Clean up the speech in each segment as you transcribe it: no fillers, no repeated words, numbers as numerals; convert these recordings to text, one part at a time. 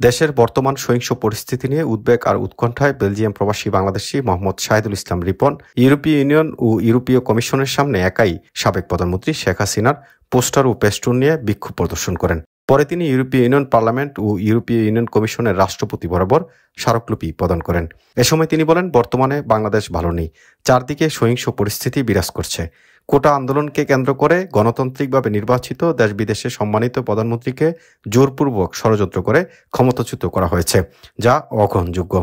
দেশের বর্তমান সহিংস পরিস্থিতি নিয়ে উদ্বেগ আর উৎকণ্ঠায় বেলজিয়াম প্রবাসী বাংলাদেশি মোহাম্মদ শাহিদুল ইসলাম রিপন ইউরোপীয় ইউনিয়ন ও ইউরোপীয় কমিশনের সামনে একাই সাবেক প্রধানমন্ত্রী শেখ হাসিনার পোস্টার ও পেস্টুন নিয়ে বিক্ষোভ প্রদর্শন করেন। পরে তিনি ইউরোপীয় ইউনিয়ন পার্লামেন্ট ও ইউরোপীয় ইউনিয়ন কমিশনের রাষ্ট্রপতি বরাবর স্মারকলিপি প্রদান করেন। এ সময় তিনি বলেন, বর্তমানে বাংলাদেশ ভালো নেই, চারদিকে সহিংস পরিস্থিতি বিরাজ করছে। কোটা আন্দোলনকে কেন্দ্র করে গণতান্ত্রিকভাবে নির্বাচিত দেশ বিদেশে সম্মানিত প্রধানমন্ত্রীকে জোরপূর্বক ষড়যন্ত্র করে ক্ষমতাচ্যুত করা হয়েছে, যা অগ্রহণযোগ্য।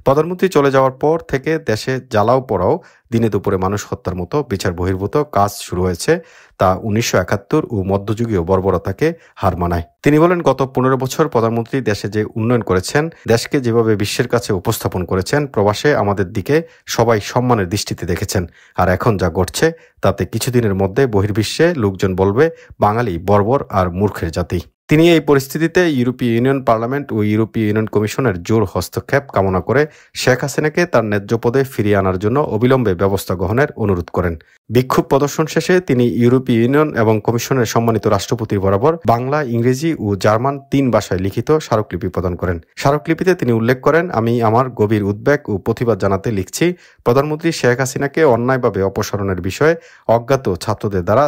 প্রধানমন্ত্রী চলে যাওয়ার পর থেকে দেশে জ্বালাও পোড়াও, দিনে দুপুরে মানুষ হত্যার মতো বিচার বহির্ভূত কাজ শুরু হয়েছে, তা 1971 ও মধ্যযুগীয় বর্বরতাকে হার মানায়। তিনি বলেন, গত 15 বছর প্রধানমন্ত্রী দেশে যে উন্নয়ন করেছেন, দেশকে যেভাবে বিশ্বের কাছে উপস্থাপন করেছেন, প্রবাসে আমাদের দিকে সবাই সম্মানের দৃষ্টিতে দেখেছেন। আর এখন যা ঘটছে তাতে কিছুদিনের মধ্যে বহির্বিশ্বে লোকজন বলবে বাঙালি বর্বর আর মূর্খের জাতি। তিনি এই পরিস্থিতিতে ইউরোপীয় ইউনিয়ন পার্লামেন্ট ও ইউরোপীয় ইউনিয়ন কমিশনের জোর হস্তক্ষেপ কামনা করে শেখ হাসিনাকে তার ন্যায্য পদে ফিরিয়ে আনার জন্য অবিলম্বে ব্যবস্থা গ্রহণের অনুরোধ করেন। বিক্ষোভ প্রদর্শন শেষে তিনি ইউরোপীয় ইউনিয়ন এবং কমিশনের সম্মানিত রাষ্ট্রপতির বরাবর বাংলা, ইংরেজি ও জার্মান 3 ভাষায় লিখিত স্মারকলিপি প্রদান করেন। স্মারকলিপিতে তিনি উল্লেখ করেন, আমি আমার গভীর উদ্বেগ ও প্রতিবাদ জানাতে লিখছি, প্রধানমন্ত্রী শেখ হাসিনাকে অন্যায়ভাবে অপসারণের বিষয়ে অজ্ঞাত ছাত্রদের দ্বারা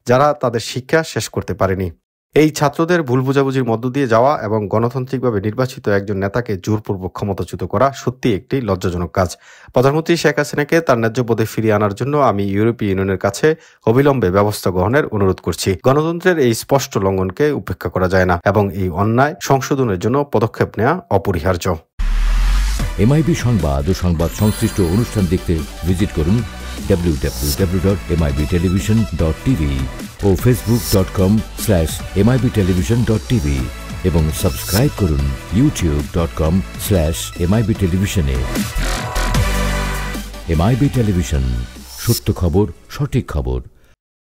যারা তাদের শিক্ষা শেষ করতে পারেনি। এই ছাত্রদের ভুল বুঝাবুঝির মধ্য দিয়ে যাওয়া এবং গণতান্ত্রিকভাবে নির্বাচিত একজন নেতাকে জোরপূর্বক ক্ষমতাচ্যুত করা সত্যি একটি লজ্জাজনক কাজ। প্রধানমন্ত্রী শেখ হাসিনাকে তার ন্যায্য পদে ফিরিয়ে আনার জন্য আমি ইউরোপীয় ইউনিয়নের কাছে অবিলম্বে ব্যবস্থা গ্রহণের অনুরোধ করছি। গণতন্ত্রের এই স্পষ্ট লঙ্ঘনকে উপেক্ষা করা যায় না এবং এই অন্যায় সংশোধনের জন্য পদক্ষেপ নেওয়া অপরিহার্য। এমআইবি সংবাদ ও সংবাদ সংশ্লিষ্ট অনুষ্ঠান দেখতে ভিজিট করুন www.mibtelevision.tv ও facebook.com/mibtelevision.tv এবং সাবস্ক্রাইব করুন youtube.com/mibtelevision এ। এমআইবি টেলিভিশন, সত্য খবর, সঠিক খবর।